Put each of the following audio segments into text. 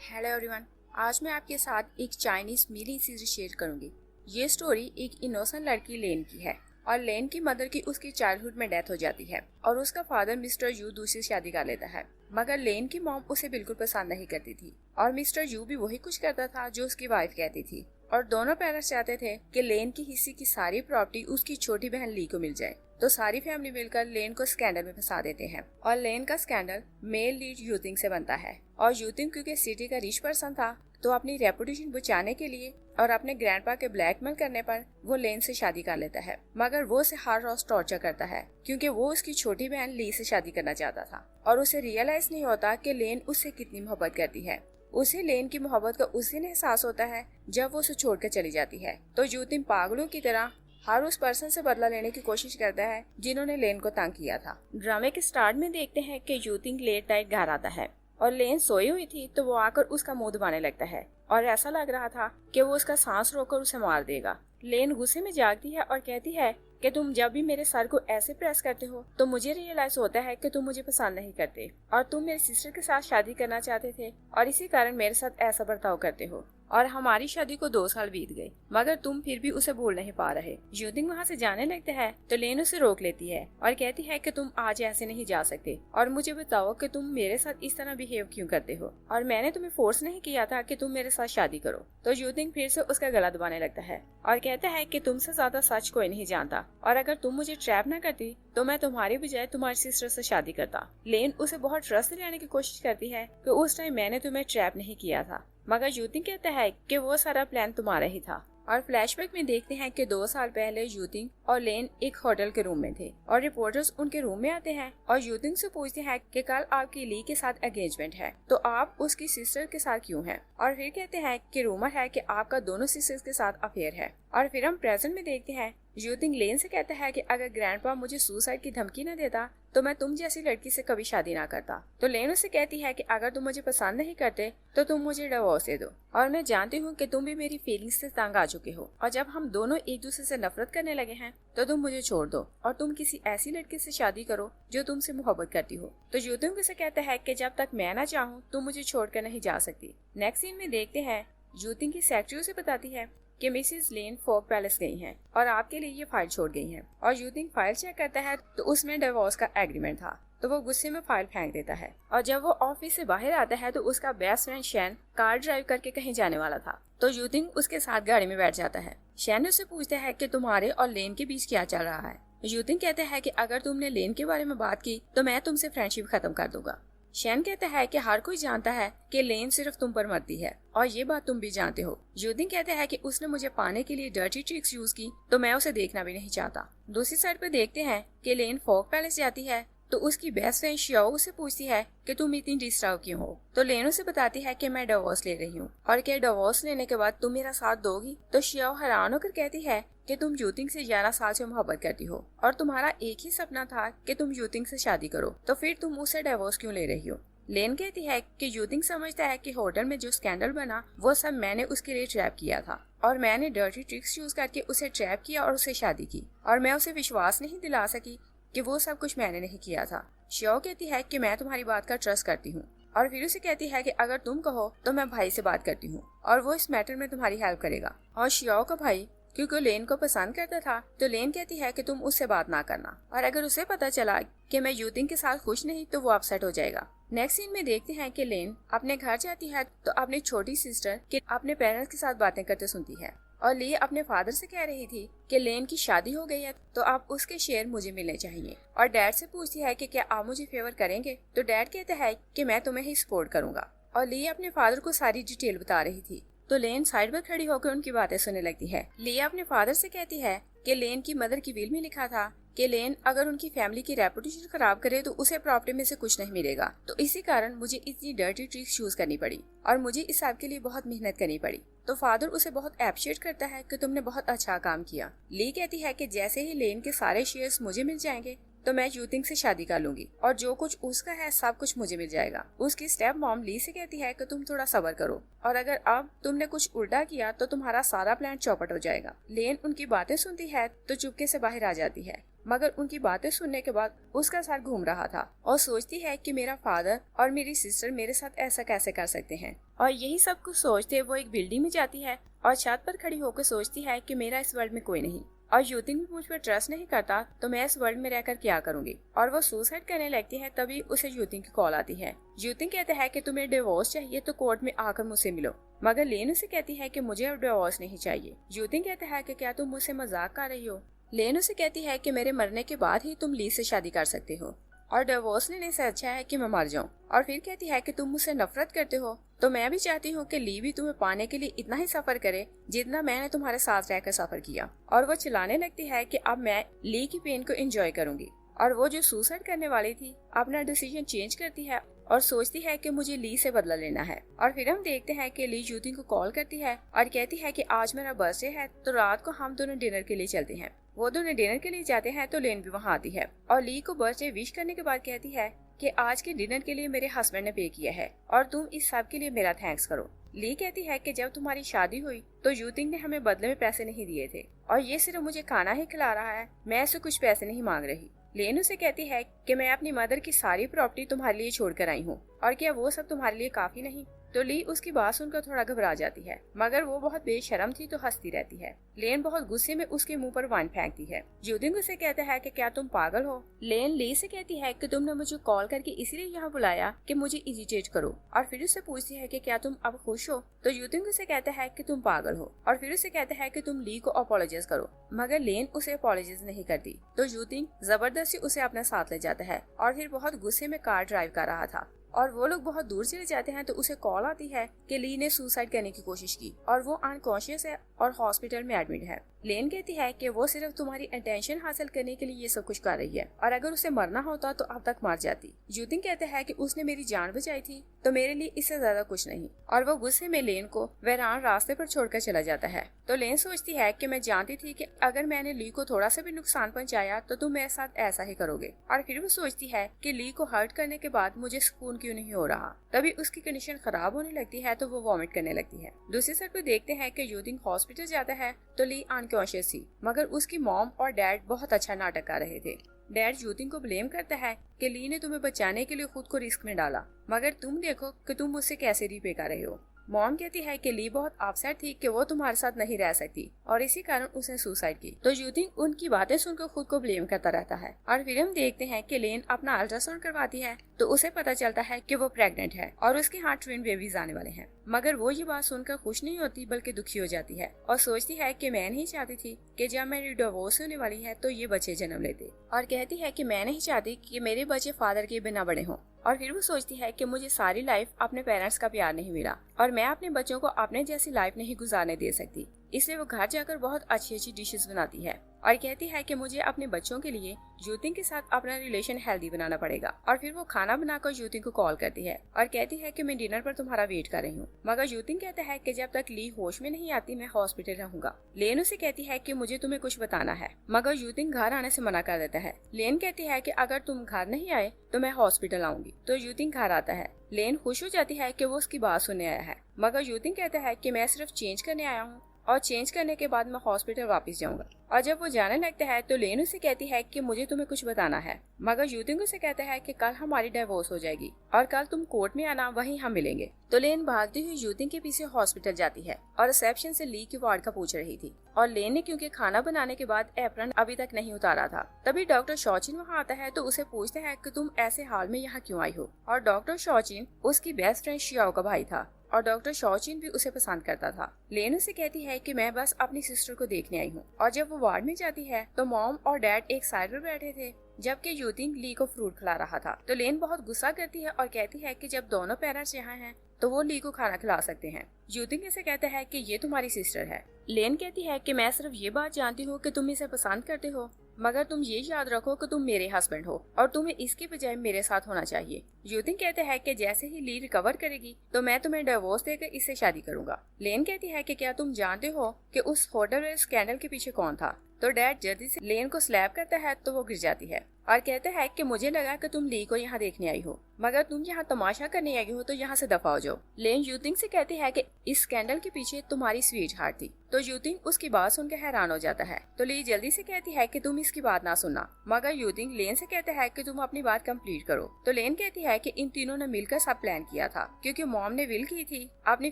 Hello everyone. आज मैं आपके साथ एक चाइनीज मिनी सीरीज शेयर करूंगी। ये स्टोरी एक इनोसेंट लड़की लेन की है और लेन की मदर की उसकी चाइल्डहुड में डेथ हो जाती है और उसका फादर मिस्टर यू दूसरी शादी कर लेता है। मगर लेन की मॉम उसे बिल्कुल पसंद नहीं करती थी और मिस्टर यू भी वही कुछ करता था जो उसकी वाइफ कहती थी और दोनों पेरेंट्स चाहते थे कि लेन की हिस्से की सारी प्रॉपर्टी उसकी छोटी बहन ली को मिल जाए। तो सारी फैमिली मिलकर लेन को स्कैंडल में फंसा देते हैं और लेन का स्कैंडल मेल लीड यूथिंग से बनता है और यूथिंग क्योंकि सिटी का रिच पर्सन था तो अपनी रेपुटेशन बचाने के लिए और अपने ग्रैंडपा के ब्लैकमेल करने पर वो लेन से शादी कर लेता है। मगर वो उसे हर रोज टॉर्चर करता है क्योंकि वो उसकी छोटी बहन ली से शादी करना चाहता था और उसे रियलाइज नहीं होता कि लेन उससे कितनी मोहब्बत करती है। उसे लेन की मोहब्बत का उस दिन एहसास होता है जब वो उसे छोड़कर चली जाती है। तो यूथिंग पागलों की तरह हर उस पर्सन से बदला लेने की कोशिश करता है जिन्होंने लेन को तंग किया था। ड्रामे के स्टार्ट में देखते हैं कि यूथिंग लेट नाइट घर आता है और लेन सोई हुई थी तो वो आकर उसका मुंह दबाने लगता है और ऐसा लग रहा था कि वो उसका सांस रोककर उसे मार देगा। लेन गुस्से में जागती है और कहती है कि तुम जब भी मेरे सर को ऐसे प्रेस करते हो तो मुझे रियलाइज होता है कि तुम मुझे पसंद नहीं करते और तुम मेरे सिस्टर के साथ शादी करना चाहते थे और इसी कारण मेरे साथ ऐसा बर्ताव करते हो और हमारी शादी को 2 साल बीत गए मगर तुम फिर भी उसे भूल नहीं पा रहे। यूथिंग वहाँ से जाने लगते हैं तो लेन उसे रोक लेती है और कहती है कि तुम आज ऐसे नहीं जा सकते और मुझे बताओ कि तुम मेरे साथ इस तरह बिहेव क्यों करते हो और मैंने तुम्हें फोर्स नहीं किया था कि तुम मेरे साथ शादी करो। तो यूथिंग फिर से उसका गला दबाने लगता है और कहता है कि तुमसे ज्यादा सच कोई नहीं जानता और अगर तुम मुझे ट्रैप न करती तो मैं तुम्हारी बजाय तुम्हारी सिस्टर से शादी करता। लेन उसे बहुत ट्रस्ट दिलाने की कोशिश करती है कि उस टाइम मैंने तुम्हें ट्रैप नहीं किया था मगर यूथिंग कहता है कि वो सारा प्लान तुम्हारा ही था। और फ्लैशबैक में देखते हैं कि 2 साल पहले यूथिंग और लेन एक होटल के रूम में थे और रिपोर्टर्स उनके रूम में आते हैं और यूथिंग से पूछते हैं कि कल आपकी ली के साथ एंगेजमेंट है तो आप उसकी सिस्टर के साथ क्यों हैं और फिर कहते हैं कि रूमर है कि आपका दोनों सिस्टर्स के साथ अफेयर है। और फिर हम प्रेजेंट में देखते हैं यूथिंग लेन से कहता है कि अगर ग्रैंडपा मुझे सुसाइड की धमकी न देता तो मैं तुम जैसी लड़की से कभी शादी ना करता। तो लेन उससे कहती है कि अगर तुम मुझे पसंद नहीं करते तो तुम मुझे डिवोर्स दे दो और मैं जानती हूँ कि तुम भी मेरी फीलिंग्स से तंग आ चुके हो और जब हम दोनों एक दूसरे से नफरत करने लगे हैं तो तुम मुझे छोड़ दो और तुम किसी ऐसी लड़की से शादी करो जो तुमसे मोहब्बत करती हो। तो यूथिंग उसे कहता है कि जब तक मैं ना चाहूँ तुम मुझे छोड़कर नहीं जा सकती। नेक्स्ट सीन में देखते हैं यूथिंग की सेक्रेटरी उसे बताती है कि मिसेस लेन फोक पैलेस गई हैं और आपके लिए ये फाइल छोड़ गई हैं और यूथिंग फाइल चेक करता है तो उसमें डिवोर्स का एग्रीमेंट था तो वो गुस्से में फाइल फेंक देता है और जब वो ऑफिस से बाहर आता है तो उसका बेस्ट फ्रेंड शैन कार ड्राइव करके कहीं जाने वाला था तो यूथिंग उसके साथ गाड़ी में बैठ जाता है। शैन उससे पूछता है कि तुम्हारे और लेन के बीच क्या चल रहा है। यूथिंग कहता है कि अगर तुमने लेन के बारे में बात की तो मैं तुमसे फ्रेंडशिप खत्म कर दूंगा। शैन कहता है कि हर कोई जानता है कि लेन सिर्फ तुम पर मरती है और ये बात तुम भी जानते हो। यूथिंग कहता है कि उसने मुझे पाने के लिए डर्टी ट्रिक्स यूज की तो मैं उसे देखना भी नहीं चाहता। दूसरी साइड पर देखते हैं कि लेन फोक पैलेस जाती है तो उसकी बेस्ट फ्रेंड शियाओ उसे पूछती है कि तुम इतनी डिस्टर्ब क्यों हो। तो लेन उसे बताती है कि मैं डिवोर्स ले रही हूँ और क्या डिवोर्स लेने के बाद तुम मेरा साथ दोगी। तो शियाओ हैरान होकर कहती है कि तुम यूथिंग से 11 साल से मोहब्बत करती हो और तुम्हारा एक ही सपना था कि तुम यूथिंग से शादी करो तो फिर तुम उससे डिवोर्स क्यों ले रही हो। लेन कहती है कि यूथिंग समझता है कि होटल में जो स्कैंडल बना वो सब मैंने उसके लिए ट्रैप किया था और मैंने डर्टी ट्रिक्स यूज करके उसे ट्रैप किया और उसे शादी की और मैं उसे विश्वास नहीं दिला सकी कि वो सब कुछ मैंने नहीं किया था। शियाओ कहती है कि मैं तुम्हारी बात का ट्रस्ट करती हूँ और फिर उसे कहती है कि अगर तुम कहो तो मैं भाई से बात करती हूँ और वो इस मैटर में तुम्हारी हेल्प करेगा। और शियाओ का भाई क्योंकि लेन को पसंद करता था तो लेन कहती है कि तुम उससे बात ना करना और अगर उसे पता चला कि मैं यूथिंग के साथ खुश नहीं तो वो अपसेट हो जाएगा। नेक्स्ट सीन में देखते हैं कि लेन अपने घर जाती है तो अपनी छोटी सिस्टर के अपने पेरेंट्स के साथ बातें करते सुनती है और ली अपने फादर से कह रही थी कि लेन की शादी हो गई है तो आप उसके शेयर मुझे मिलने चाहिए और डैड से पूछती है कि क्या आप मुझे फेवर करेंगे। तो डैड कहता है कि मैं तुम्हें ही सपोर्ट करूंगा और ली अपने फादर को सारी डिटेल बता रही थी तो लेन साइड पर खड़ी होकर उनकी बातें सुनने लगती है। लिया अपने फादर से कहती है कि लेन की मदर की विल में लिखा था कि लेन अगर उनकी फैमिली की रेपुटेशन खराब करे तो उसे प्रॉपर्टी में से कुछ नहीं मिलेगा तो इसी कारण मुझे इतनी डर्टी ट्रिक्स यूज करनी पड़ी और मुझे इस सब के लिए बहुत मेहनत करनी पड़ी। तो फादर उसे बहुत एप्रिशिएट करता है कि तुमने बहुत अच्छा काम किया। ली कहती है कि जैसे ही लेन के सारे शेयर्स मुझे मिल जाएंगे तो मैं यूथिंग से शादी कर लूंगी और जो कुछ उसका है सब कुछ मुझे मिल जाएगा। उसकी स्टेप मॉम ली से कहती है कि तुम थोड़ा सब्र करो और अगर अब तुमने कुछ उल्टा किया तो तुम्हारा सारा प्लान चौपट हो जाएगा। लेन उनकी बातें सुनती है तो चुपके से बाहर आ जाती है मगर उनकी बातें सुनने के बाद उसका सर घूम रहा था और सोचती है कि मेरा फादर और मेरी सिस्टर मेरे साथ ऐसा कैसे कर सकते हैं। और यही सब कुछ सोचते वो एक बिल्डिंग में जाती है और छत पर खड़ी होकर सोचती है कि मेरा इस वर्ल्ड में कोई नहीं और यूतिंग भी मुझ पर ट्रस्ट नहीं करता तो मैं इस वर्ल्ड में रहकर क्या करूंगी। और वो सुसाइड करने लगती है। तभी उसे यूतिंग की कॉल आती है। यूतिंग कहता है कि तुम्हें डिवोर्स चाहिए तो कोर्ट में आकर मुझसे मिलो, मगर लेन उसे कहती है कि मुझे अब डिवोर्स नहीं चाहिए। यूतिंग कहता है कि क्या तुम मुझसे मजाक कर रही हो। लेन उसे कहती है कि मेरे मरने के बाद ही तुम ली से शादी कर सकते हो और डिवोर्स लेने से अच्छा है कि मैं मर जाऊं। और फिर कहती है कि तुम मुझसे नफरत करते हो तो मैं भी चाहती हूँ कि ली भी तुम्हें पाने के लिए इतना ही सफर करे जितना मैंने तुम्हारे साथ रहकर सफर किया। और वो चिल्लाने लगती है कि अब मैं ली की पेन को एंजॉय करूंगी। और वो जो सुसाइड करने वाली थी अपना डिसीजन चेंज करती है और सोचती है कि मुझे ली से बदला लेना है। और फिर हम देखते हैं कि ली यूतिंग को कॉल करती है और कहती है कि आज मेरा बर्थडे है तो रात को हम दोनों डिनर के लिए चलते हैं। वो दोनों डिनर के लिए जाते हैं तो लेन भी वहाँ आती है और ली को बर्थडे विश करने के बाद कहती है कि आज के डिनर के लिए मेरे हस्बैंड ने पे किया है और तुम इस सब के लिए मेरा थैंक्स करो। ली कहती है कि जब तुम्हारी शादी हुई तो यूतिंग ने हमें बदले में पैसे नहीं दिए थे और ये सिर्फ मुझे खाना ही खिला रहा है, मैं इससे कुछ पैसे नहीं मांग रही। लेन उसे कहती है कि मैं अपनी मदर की सारी प्रॉपर्टी तुम्हारे लिए छोड़ कर आई हूँ और क्या वो सब तुम्हारे लिए काफी नहीं। तो ली उसकी बात सुनकर थोड़ा घबरा जाती है, मगर वो बहुत बेशर्म थी तो हंसती रहती है। लेन बहुत गुस्से में उसके मुंह पर वाइन फेंकती है। यूतिंग उसे कहता है कि क्या तुम पागल हो। लेन ली से कहती है कि तुमने मुझे कॉल करके इसलिए यहाँ बुलाया कि मुझे इरिटेट करो। और फिर उससे पूछती है कि क्या तुम अब खुश हो। तो यूतिंग उसे कहता है कि तुम पागल हो और फिर उसे कहता है कि तुम ली को अपोलोजाइज करो, मगर लेन उसे अपोलोजाइज नहीं करती। तो यूतिंग जबरदस्ती उसे अपने साथ ले जाता है और फिर बहुत गुस्से में कार ड्राइव कर रहा था और वो लोग बहुत दूर चले जाते हैं तो उसे कॉल आती है कि ली ने सुसाइड करने की कोशिश की और वो अनकॉन्शियस है और हॉस्पिटल में एडमिट है। लेन कहती है कि वो सिर्फ तुम्हारी अटेंशन हासिल करने के लिए ये सब कुछ कर रही है और अगर उसे मरना होता तो अब तक मर जाती। यूतिंग कहते हैं कि उसने मेरी जान बचाई थी तो मेरे लिए इससे ज्यादा कुछ नहीं। और वो गुस्से में लेन को वैरान रास्ते पर छोड़कर चला जाता है। तो लेन सोचती है कि मैं जानती थी कि अगर मैंने ली को थोड़ा सा भी नुकसान पहुंचाया तो तुम मेरे साथ ऐसा ही करोगे। और फिर वो सोचती है कि ली को हर्ट करने के बाद मुझे सुकून क्यों नहीं हो रहा। तभी उसकी कंडीशन खराब होने लगती है तो वो वॉमिट करने लगती है। दूसरी साइड पे देखते हैं कि यूतिंग हॉस्पिटल जाता है तो ली अनकॉन्शियस थी, मगर उसकी मॉम और डैड बहुत अच्छा नाटक कर रहे थे। डैड यूतिंग को ब्लेम करता है कि ली ने तुम्हें बचाने के लिए खुद को रिस्क में डाला, मगर तुम देखो कि तुम मुझसे कैसे रिपे कर रहे हो। मॉम कहती है कि ली बहुत अपसेट थी कि वो तुम्हारे साथ नहीं रह सकती और इसी कारण उसने सुसाइड की। तो यूतिंग उनकी बातें सुनकर खुद को ब्लेम करता रहता है। और फिर हम देखते हैं कि लेन अपना अल्ट्रासाउंड करवाती है तो उसे पता चलता है कि वो प्रेग्नेंट है और उसके हाथ ट्विन बेबीज आने वाले हैं। मगर वो ये बात सुनकर खुश नहीं होती बल्कि दुखी हो जाती है और सोचती है कि मैं नहीं चाहती थी कि जब मेरी डिवोर्स होने वाली है तो ये बच्चे जन्म लेते। और कहती है कि मैं नहीं चाहती कि मेरे बच्चे फादर के बिना बड़े हों। और फिर वो सोचती है कि मुझे सारी लाइफ अपने पेरेंट्स का प्यार नहीं मिला और मैं अपने बच्चों को अपने जैसी लाइफ नहीं गुजारने दे सकती। इसलिए वो घर जाकर बहुत अच्छी अच्छी डिशेस बनाती है और कहती है कि मुझे अपने बच्चों के लिए यूतिंग के साथ अपना रिलेशन हेल्दी बनाना पड़ेगा। और फिर वो खाना बनाकर यूतिंग को कॉल करती है और कहती है कि मैं डिनर पर तुम्हारा वेट कर रही हूँ। मगर यूतिंग कहता है कि जब तक ली होश में नहीं आती मैं हॉस्पिटल रहूंगा। लेन उसे कहती है कि मुझे तुम्हें कुछ बताना है, मगर यूतिंग घर आने से मना कर देता है। लेन कहती है कि अगर तुम घर नहीं आए तो मैं हॉस्पिटल आऊंगी। तो यूतिंग घर आता है। लेन खुश हो जाती है कि वो उसकी बात सुनने आया है, मगर यूतिंग कहता है कि मैं सिर्फ चेंज करने आया हूँ और चेंज करने के बाद मैं हॉस्पिटल वापस जाऊंगा। और जब वो जाने लगता है तो लेन उसे कहती है कि मुझे तुम्हें कुछ बताना है, मगर यूतिंग उसे कहता है कि कल हमारी डिवोर्स हो जाएगी और कल तुम कोर्ट में आना, वहीं हम मिलेंगे। तो लेन भागती हुई यूतिंग के पीछे हॉस्पिटल जाती है और रिसेप्शन से ली की वार्ड का पूछ रही थी। और लेन ने क्योंकि खाना बनाने के बाद एप्रन अभी तक नहीं उतारा था। तभी डॉक्टर शॉचिन वहाँ आता है तो उसे पूछता है कि तुम ऐसे हाल में यहाँ क्यों आई हो। और डॉक्टर शॉचिन उसकी बेस्ट फ्रेंड शियाओ का भाई था और डॉक्टर शॉचिन भी उसे पसंद करता था। लेन उसे कहती है कि मैं बस अपनी सिस्टर को देखने आई हूँ। और जब वो वार्ड में जाती है तो मॉम और डैड एक साइड पर बैठे थे जबकि यूतिंग ली को फ्रूट खिला रहा था। तो लेन बहुत गुस्सा करती है और कहती है कि जब दोनों पेरेंट्स यहाँ हैं तो वो ली को खाना खिला सकते हैं। यूतिंग इसे कहता है कि ये तुम्हारी सिस्टर है। लेन कहती है कि मैं सिर्फ ये बात जानती हूँ कि तुम इसे पसंद करते हो, मगर तुम ये याद रखो कि तुम मेरे हस्बैंड हो और तुम्हें इसके बजाय मेरे साथ होना चाहिए। यूतिंग कहते हैं कि जैसे ही ली रिकवर करेगी तो मैं तुम्हें डिवोर्स देकर इससे शादी करूंगा। लेन कहती है कि क्या तुम जानते हो कि उस होटल में स्कैंडल के पीछे कौन था। तो डैड जल्दी से लेन को स्लैप करता है तो वो गिर जाती है और कहता है कि मुझे लगा कि तुम ली को यहाँ देखने आई हो। मगर तुम यहाँ तमाशा करने आई हो तो यहाँ से दफा हो जाओ। लेन यूतिंग से कहती है कि इस स्कैंडल के पीछे तुम्हारी स्वीट हार्ट थी। तो यूतिंग उसकी बात सुनकर हैरान हो जाता है। तो ली जल्दी से कहती है कि तुम इसकी बात ना सुनना, मगर यूतिंग लेन से कहते हैं कि तुम अपनी बात कंप्लीट करो। तो लेन कहती है कि इन तीनों ने मिलकर सब प्लान किया था, क्योंकि मॉम ने विल की थी अपनी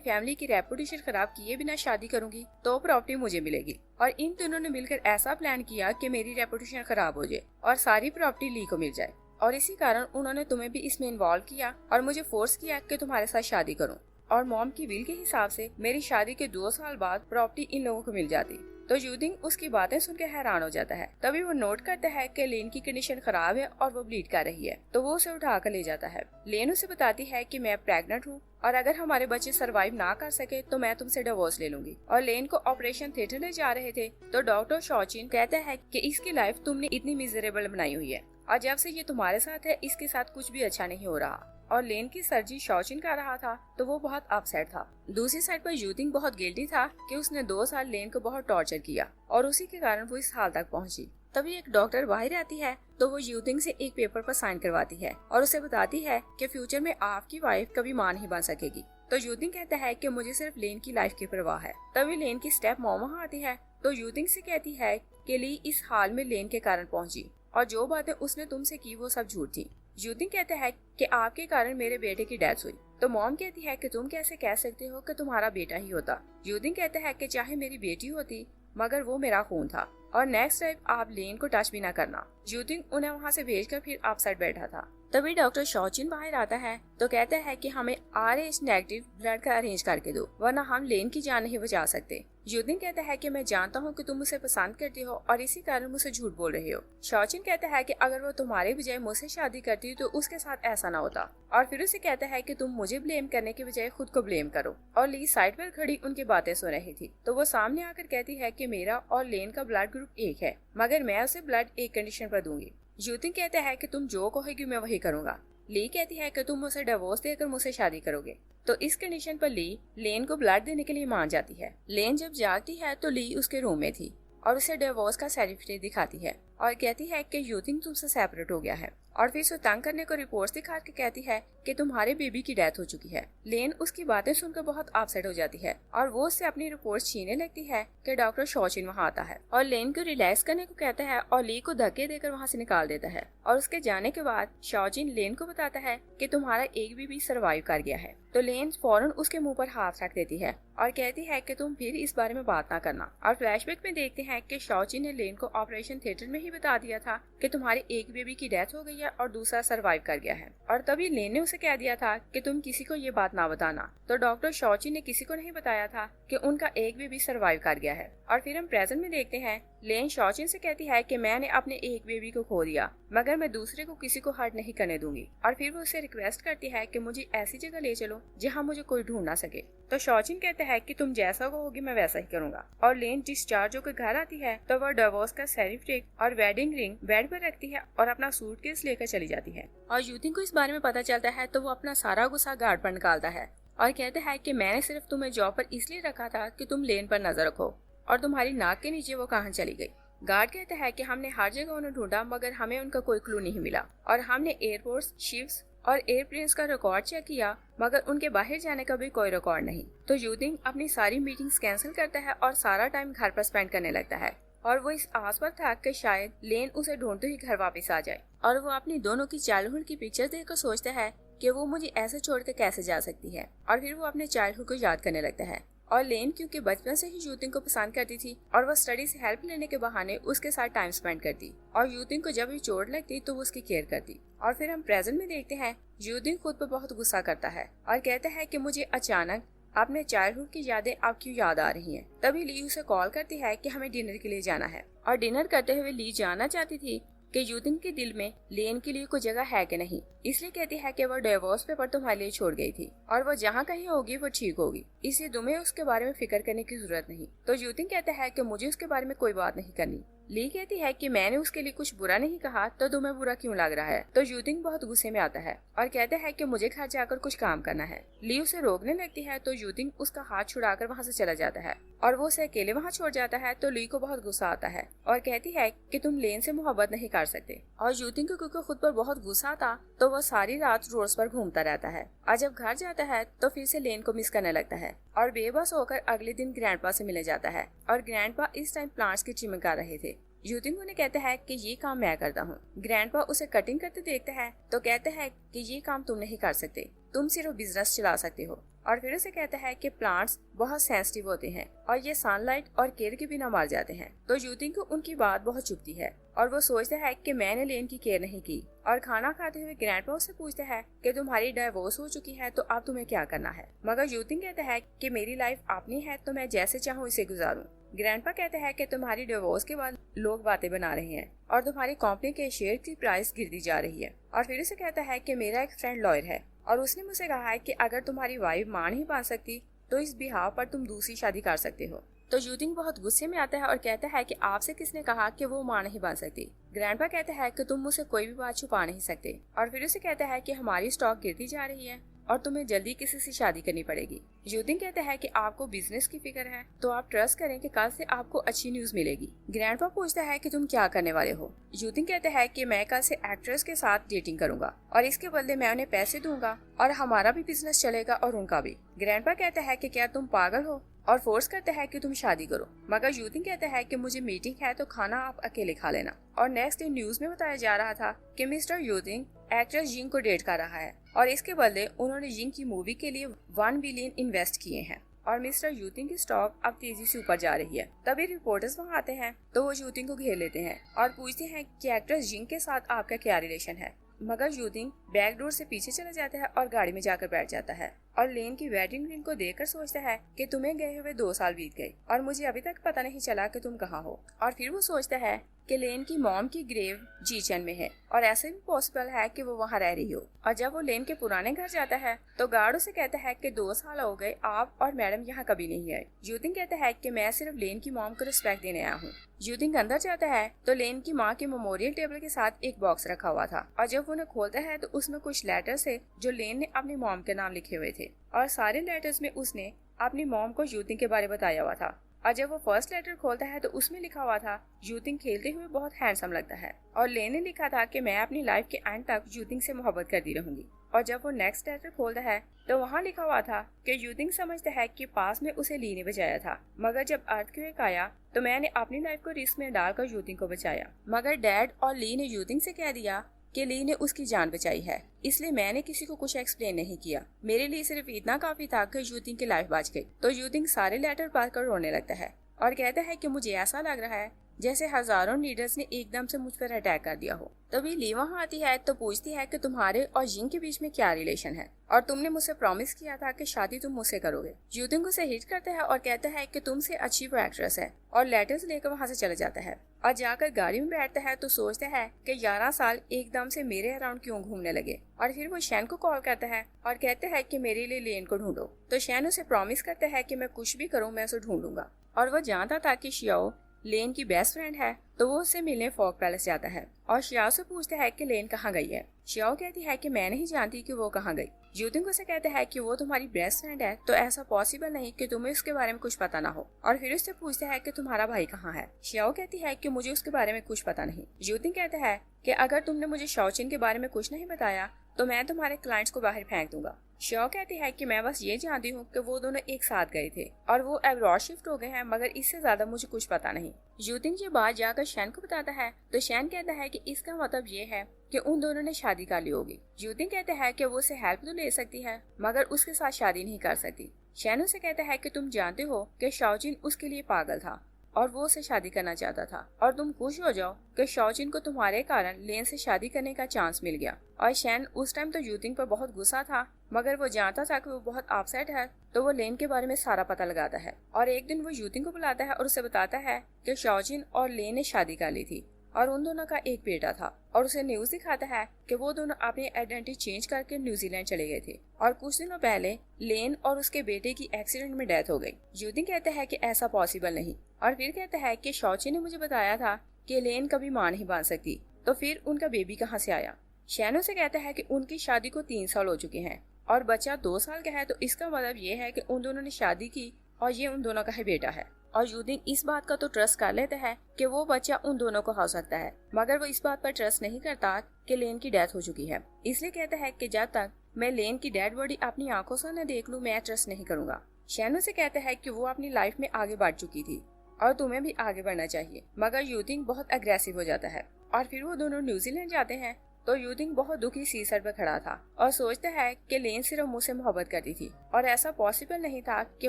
फैमिली की रेपुटेशन खराब किए बिना शादी करूंगी तो प्रॉपर्टी मुझे मिलेगी, और इन तीनों ने मिलकर ऐसा प्लान किया कि मेरी रेपुटेशन खराब हो जाए और सारी प्रॉपर्टी ली को मिल जाए, और इसी कारण उन्होंने तुम्हें भी इसमें इन्वॉल्व किया और मुझे फोर्स किया कि तुम्हारे साथ शादी करूं। और मॉम की विल के हिसाब से मेरी शादी के 2 साल बाद प्रॉपर्टी इन लोगों को मिल जाती। तो यूतिंग उसकी बातें सुनकर हैरान हो जाता है। तभी वो नोट करता है कि लेन की कंडीशन खराब है और वो ब्लीड कर रही है। तो वो उसे उठा कर ले जाता है। लेन उसे बताती है कि मैं प्रेग्नेंट हूँ और अगर हमारे बच्चे सरवाइव ना कर सके तो मैं तुमसे डिवोर्स ले लूंगी। और लेन को ऑपरेशन थिएटर ले जा रहे थे तो डॉक्टर शॉचिन कहता है कि इसकी लाइफ तुमने इतनी मिजरेबल बनाई हुई है और जब से ये तुम्हारे साथ है इसके साथ कुछ भी अच्छा नहीं हो रहा। और लेन की सर्जरी शॉचिन कर रहा था तो वो बहुत अपसेट था। दूसरी साइड पर यूतिंग बहुत गिल्टी था कि उसने 2 साल लेन को बहुत टॉर्चर किया और उसी के कारण वो इस हाल तक पहुंची। तभी एक डॉक्टर बाहर आती है तो वो यूतिंग से एक पेपर पर साइन करवाती है और उसे बताती है कि फ्यूचर में आपकी वाइफ कभी मां नहीं बन सकेगी। तो यूतिंग कहता है कि मुझे सिर्फ लेन की लाइफ की परवाह है। तभी लेन की स्टेप मॉम वहाँ आती है तो यूतिंग से कहती है कि ली इस हाल में लेन के कारण पहुंची और जो बातें उसने तुमसे की वो सब झूठ थी। यूतिंग कहता है कि आपके कारण मेरे बेटे की डेथ हुई। तो मॉम कहती है कि तुम कैसे कह सकते हो कि तुम्हारा बेटा ही होता। यूतिंग कहता है कि चाहे मेरी बेटी होती मगर वो मेरा खून था और नेक्स्ट टाइम आप लेन को टच भी ना करना। यूतिंग उन्हें वहाँ से भेजकर फिर अपसाइड बैठा था। तभी डॉक्टर शॉचिन बाहर आता है तो कहता है कि हमें RH नेगेटिव ब्लड का अरेंज करके दो वरना हम लेन की जान नहीं बचा सकते। यूतिंग कहता है कि मैं जानता हूँ कि तुम उसे पसंद करती हो और इसी कारण मुझसे झूठ बोल रहे हो। शॉचिन कहता है कि अगर वो तुम्हारे बजाय मुझसे शादी करती तो उसके साथ ऐसा ना होता, और फिर उसे कहता है कि तुम मुझे ब्लेम करने के बजाय खुद को ब्लेम करो। और ली साइड पर खड़ी उनकी बातें सुन रही थी तो वो सामने आकर कहती है कि मेरा और लेन का ब्लड ग्रुप एक है मगर मैं उसे ब्लड एक कंडीशन पर दूंगी। यूतिंग कहता है कि तुम जो कहोगी मैं वही करूंगा। ली कहती है कि तुम मुझसे डिवोर्स देकर मुझसे शादी करोगे। तो इस कंडीशन पर ली लेन को ब्लड देने के लिए मान जाती है। लेन जब जागती है तो ली उसके रूम में थी और उसे डिवोर्स का सर्टिफिकेट दिखाती है और कहती है कि यूतिंग तुमसे सेपरेट हो गया है, और फिर उसे तंग करने को रिपोर्ट्स दिखा के कहती है कि तुम्हारे बेबी की डेथ हो चुकी है। लेन उसकी बातें सुनकर बहुत अपसेट हो जाती है और वो उससे अपनी रिपोर्ट्स छीनने लगती है कि डॉक्टर शॉचिन वहाँ आता है और लेन को रिलैक्स करने को कहता है और ली को धक्के देकर वहाँ से निकाल देता है। और उसके जाने के बाद शॉचिन लेन को बताता है कि तुम्हारा एक बेबी सरवाइव कर गया है। तो लेन फौरन उसके मुंह पर हाथ रख देती है और कहती है कि तुम फिर इस बारे में बात ना करना। और फ्लैशबैक में देखते हैं कि शॉचिन ने लेन को ऑपरेशन थिएटर में ही बता दिया था कि तुम्हारे एक बेबी की डेथ हो गई है और दूसरा सरवाइव कर गया है, और तभी लेन ने उसे कह दिया था कि तुम किसी को ये बात ना बताना। तो डॉक्टर शॉचिन ने किसी को नहीं बताया था कि उनका एक बेबी सरवाइव कर गया है। और फिर हम प्रेजेंट में देखते हैं लेन शॉचिन से कहती है कि मैंने अपने एक बेबी को खो दिया मगर मैं दूसरे को किसी को हर्ट नहीं करने दूंगी। और फिर वो उसे रिक्वेस्ट करती है कि मुझे ऐसी जगह ले चलो जहाँ मुझे कोई ढूंढ ना सके। तो शॉचिन कहता है कि तुम जैसा कहोगी मैं वैसा ही करूंगा। और लेन डिस्चार्ज होकर घर आती है तो वह डिवोर्स का सर्टिफिकेट और वेडिंग रिंग बेड पर रखती है और अपना सूटकेस लेकर चली जाती है। और यूतिंग को इस बारे में पता चलता है तो वो अपना सारा गुस्सा गार्ड पर निकालता है और कहता है कि मैंने सिर्फ तुम्हें जॉब पर इसलिए रखा था कि तुम लेन पर नजर रखो, और तुम्हारी नाक के नीचे वो कहाँ चली गई। गार्ड कहता है कि हमने हर जगह उन्हें ढूंढा मगर हमें उनका कोई क्लू नहीं मिला, और हमने एयरपोर्ट्स, शिप्स और एयरप्लेन्स का रिकॉर्ड चेक किया मगर उनके बाहर जाने का भी कोई रिकॉर्ड नहीं। तो यूतिंग अपनी सारी मीटिंग्स कैंसिल करता है और सारा टाइम घर पर स्पेंड करने लगता है, और वो इस आस पर था कि शायद लेन उसे ढूंढते ही घर वापस आ जाए। और वो अपनी दोनों की चाइल्डहुड की पिक्चर देखकर सोचता है कि वो मुझे ऐसे छोड़कर कैसे जा सकती है, और फिर वो अपने चाइल्डहुड को याद करने लगता है। और लेन क्योंकि बचपन से ही यूतिंग को पसंद करती थी और वह स्टडी से हेल्प लेने के बहाने उसके साथ टाइम स्पेंड करती, और यूतिंग को जब भी चोट लगती तो वो उसकी केयर करती। और फिर हम प्रेजेंट में देखते हैं यूतिंग खुद पर बहुत गुस्सा करता है और कहता है कि मुझे अचानक अपने चाइल्डहुड की यादें अब क्यों याद आ रही हैं। तभी ली उसे कॉल करती है कि हमें डिनर के लिए जाना है, और डिनर करते हुए ली जानना चाहती थी कि यूतिंग के दिल में लेन के लिए कोई जगह है कि नहीं, इसलिए कहती है कि वो डिवोर्स पेपर तुम्हारे लिए छोड़ गई थी और वो जहाँ कहीं होगी वो ठीक होगी, इसलिए तुम्हें उसके बारे में फिक्र करने की जरूरत नहीं। तो यूतिंग कहता है कि मुझे उसके बारे में कोई बात नहीं करनी। ली कहती है कि मैंने उसके लिए कुछ बुरा नहीं कहा तो तुम्हें बुरा क्यों लग रहा है। तो यूतिंग बहुत गुस्से में आता है और कहता है कि मुझे घर जाकर कुछ काम करना है। ली उसे रोकने लगती है तो यूतिंग उसका हाथ छुड़ाकर वहाँ से चला जाता है और वो उसे अकेले वहाँ छोड़ जाता है। तो ली को बहुत गुस्सा आता है और कहती है कि तुम लेन से मोहब्बत नहीं कर सकते। और यूतिंग को क्योंकि खुद पर बहुत गुस्सा था तो वो सारी रात रोड्स पर घूमता रहता है और जब घर जाता है तो फिर से लेन को मिस करने लगता है और बेबस होकर अगले दिन ग्रैंडपा से मिलने जाता है। और ग्रैंडपा इस टाइम प्लांट्स की ट्रिमिंग कर रहे थे। यूतिंग उन्हें कहता है कि ये काम मैं करता हूँ। ग्रैंडपा उसे कटिंग करते देखता है तो कहता है कि ये काम तुम नहीं कर सकते, तुम सिर्फ बिजनेस चला सकते हो। और फिर उसे कहता है कि प्लांट्स बहुत सेंसिटिव होते हैं और ये सनलाइट और केयर के बिना मर जाते हैं। तो यूतिंग को उनकी बात बहुत चुभती है और वो सोचता है कि मैंने लेन की केयर नहीं की। और खाना खाते हुए ग्रैंडपा उससे पूछता है कि तुम्हारी डाइवोर्स हो चुकी है तो अब तुम्हें क्या करना है। मगर यूतिंग कहता है कि मेरी लाइफ अपनी है तो मैं जैसे चाहूँ इसे गुजारूं। ग्रैंडपा कहता है कि तुम्हारी डिवोर्स के बाद लोग बातें बना रहे हैं और तुम्हारी कंपनी के शेयर की प्राइस गिरती जा रही है। और फिर उसे कहता है कि मेरा एक फ्रेंड लॉयर है और उसने मुझसे कहा है कि अगर तुम्हारी वाइफ मां नहीं बन सकती तो इस बिहाव पर तुम दूसरी शादी कर सकते हो। तो यूतिंग बहुत गुस्से में आता है और कहता है कि आपसे किसने कहा कि वो मां नहीं बन सकती। ग्रैंडपा कहता है कि तुम मुझसे कोई भी बात छुपा नहीं सकते। और फिर उसे कहता है कि हमारी स्टॉक गिरती जा रही है और तुम्हें जल्दी किसी से शादी करनी पड़ेगी। यूतिंग कहता है कि आपको बिजनेस की फिक्र है तो आप ट्रस्ट करें कि कल से आपको अच्छी न्यूज मिलेगी। ग्रैंडपा पूछता है कि तुम क्या करने वाले हो। यूतिंग कहता है कि मैं कल से एक्ट्रेस के साथ डेटिंग करूंगा और इसके बदले मैं उन्हें पैसे दूंगा और हमारा भी बिजनेस चलेगा और उनका भी। ग्रैंडपा कहता है कि क्या तुम पागल हो और फोर्स करता है कि तुम शादी करो। मगर यूतिंग कहता है कि मुझे मीटिंग है तो खाना आप अकेले खा लेना। और नेक्स्ट डे न्यूज में बताया जा रहा था कि मिस्टर यूतिंग एक्ट्रेस जिंग को डेट कर रहा है और इसके बदले उन्होंने जिंग की मूवी के लिए 1 बिलियन इन्वेस्ट किए हैं और मिस्टर यूतिंग की स्टॉक अब तेजी से ऊपर जा रही है। तभी रिपोर्टर्स वहाँ आते हैं तो वो यूतिंग को घेर लेते हैं और पूछते हैं कि एक्ट्रेस जिंग के साथ आपका क्या रिलेशन है। मगर यूतिंग बैक डोर से पीछे चला जाता है और गाड़ी में जाकर बैठ जाता है और लेन की वेडिंग रिंग को देखकर सोचता है कि तुम्हें गए हुए 2 साल बीत गए और मुझे अभी तक पता नहीं चला कि तुम कहाँ हो। और फिर वो सोचता है कि लेन की मॉम की ग्रेव जीचन में है और ऐसे भी पॉसिबल है कि वो वहाँ रह रही हो। और जब वो लेन के पुराने घर जाता है तो गार्ड उसे कहता है कि 2 साल हो गए आप और मैडम यहाँ कभी नहीं आए। यूतिंग कहता है कि मैं सिर्फ लेन की मॉम को रिस्पेक्ट देने आया हूँ। यूतिंग अंदर जाता है तो लेन की माँ के मेमोरियल टेबल के साथ एक बॉक्स रखा हुआ था और जब वो उन्हें खोलता है तो उसमें कुछ लेटर्स थे जो लेन ने अपनी मॉम के नाम लिखे हुए थे और सारे लेटर्स में उसने अपनी मॉम को यूतिंग के बारे में बताया हुआ था। और जब वो फर्स्ट लेटर खोलता है तो उसमें लिखा हुआ था यूतिंग खेलते हुए बहुत हैंडसम लगता है और लेन ने लिखा था कि मैं अपनी लाइफ के एंड तक यूतिंग से मोहब्बत करती रहूंगी। और जब वो नेक्स्ट लेटर खोलता है तो वहाँ लिखा हुआ था कि यूतिंग समझता है कि पास में उसे ली ने बचाया था मगर जब अर्थक्वेक आया तो मैंने अपनी लाइफ को रिस्क में डालकर यूतिंग को बचाया। मगर डैड और ली ने यूतिंग से कह दिया कि ली ने उसकी जान बचाई है इसलिए मैंने किसी को कुछ एक्सप्लेन नहीं किया, मेरे लिए सिर्फ इतना काफी था कि यूतिंग की लाइफ बच गई। तो यूतिंग सारे लेटर पढ़कर रोने लगता है और कहता है कि मुझे ऐसा लग रहा है जैसे हजारों लीडर्स ने एकदम से मुझ पर अटैक कर दिया हो। तभी ली वहाँ आती है तो पूछती है कि तुम्हारे और जिंग के बीच में क्या रिलेशन है और तुमने मुझसे प्रॉमिस किया था कि शादी तुम मुझसे करोगे। यूतिंग उसे हिट करता है और कहता है कि तुमसे अच्छी वो एक्ट्रेस है और लेटर्स लेकर वहाँ से चला जाता है और जाकर गाड़ी में बैठता है तो सोचता है कि 11 साल एकदम से मेरे अराउंड क्यों घूमने लगे। और फिर वो शैन को कॉल करता है और कहता है कि मेरे लिए लेन को ढूंढो। तो शैन उसे प्रॉमिस करता है कि मैं कुछ भी करूँ मैं उसे ढूंढूंगा। और वो जानता था कि शियाओ लेन की बेस्ट फ्रेंड है तो वो उससे मिलने फॉग पैलेस जाता है और शियाओ से पूछता है कि लेन कहाँ गई है। शियाओ कहती है कि मैं नहीं जानती कि वो कहाँ गई। यूतिंग उसे कहता है कि वो तुम्हारी बेस्ट फ्रेंड है तो ऐसा पॉसिबल नहीं कि तुम्हें उसके बारे में कुछ पता ना हो। और फिर उससे पूछता है कि तुम्हारा भाई कहाँ है। शियाओ कहती है कि मुझे उसके बारे में कुछ पता नहीं। यूतिंग कहता है कि अगर तुमने मुझे शाओचिन के बारे में कुछ नहीं बताया तो मैं तुम्हारे क्लाइंट्स को बाहर फेंक दूंगा। शियाओ कहती है कि मैं बस ये जानती हूँ कि वो दोनों एक साथ गए थे और वो अब्रॉड शिफ्ट हो गए हैं मगर इससे ज्यादा मुझे कुछ पता नहीं। यूतिंग ये बात जाकर शैन को बताता है तो शैन कहता है कि इसका मतलब ये है कि उन दोनों ने शादी कर ली होगी। यूतिंग कहता है कि वो उसे हेल्प तो ले सकती है मगर उसके साथ शादी नहीं कर सकती। शैन उसे कहता है कि तुम जानते हो कि शाओचिन उसके लिए पागल था और वो उसे शादी करना चाहता था और तुम खुश हो जाओ कि शाओचिन को तुम्हारे कारण लेन से शादी करने का चांस मिल गया। और शैन उस टाइम तो यूतिंग पर बहुत गुस्सा था मगर वो जानता था कि वो बहुत अपसेट है तो वो लेन के बारे में सारा पता लगाता है और एक दिन वो यूतिंग को बुलाता है और उसे बताता है कि शाओचिन और लेन ने शादी कर ली थी और उन दोनों का एक बेटा था और उसे न्यूज दिखाता है कि वो दोनों अपनी आइडेंटिटी चेंज करके न्यूजीलैंड चले गए थे और कुछ दिनों पहले लेन और उसके बेटे की एक्सीडेंट में डेथ हो गई। यूतिंग कहता है कि ऐसा पॉसिबल नहीं और फिर कहता है कि शाओचिन ने मुझे बताया था कि लेन कभी मां नहीं बन सकती, तो फिर उनका बेबी कहाँ से आया। शैन उसे कहता है कि उनकी शादी को 3 साल हो चुके हैं और बच्चा 2 साल का है, तो इसका मतलब ये है कि उन दोनों ने शादी की और ये उन दोनों का ही बेटा है। और यूदिंग इस बात का तो ट्रस्ट कर लेता है कि वो बच्चा उन दोनों को हो सकता है, मगर वो इस बात पर ट्रस्ट नहीं करता कि लेन की डेथ हो चुकी है। इसलिए कहता है कि जब तक मैं लेन की डेड बॉडी अपनी आंखों से न देख लूं, मैं ट्रस्ट नहीं करूंगा। शैन उसे कहता है कि वो अपनी लाइफ में आगे बढ़ चुकी थी और तुम्हें भी आगे बढ़ना चाहिए, मगर यूदिंग बहुत अग्रेसिव हो जाता है। और फिर वो दोनों न्यूजीलैंड जाते हैं, तो यूदिंग बहुत दुखी सीसर पर खड़ा था और सोचता है कि लेन सिर्फ मुझसे मोहब्बत करती थी और ऐसा पॉसिबल नहीं था कि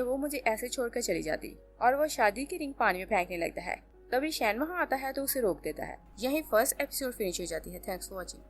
वो मुझे ऐसे छोड़कर चली जाती। और वो शादी की रिंग पानी में फेंकने लगता है। तभी शैन वहाँ आता है तो उसे रोक देता है। यही फर्स्ट एपिसोड फिनिश हो जाती है। Thanks for watching.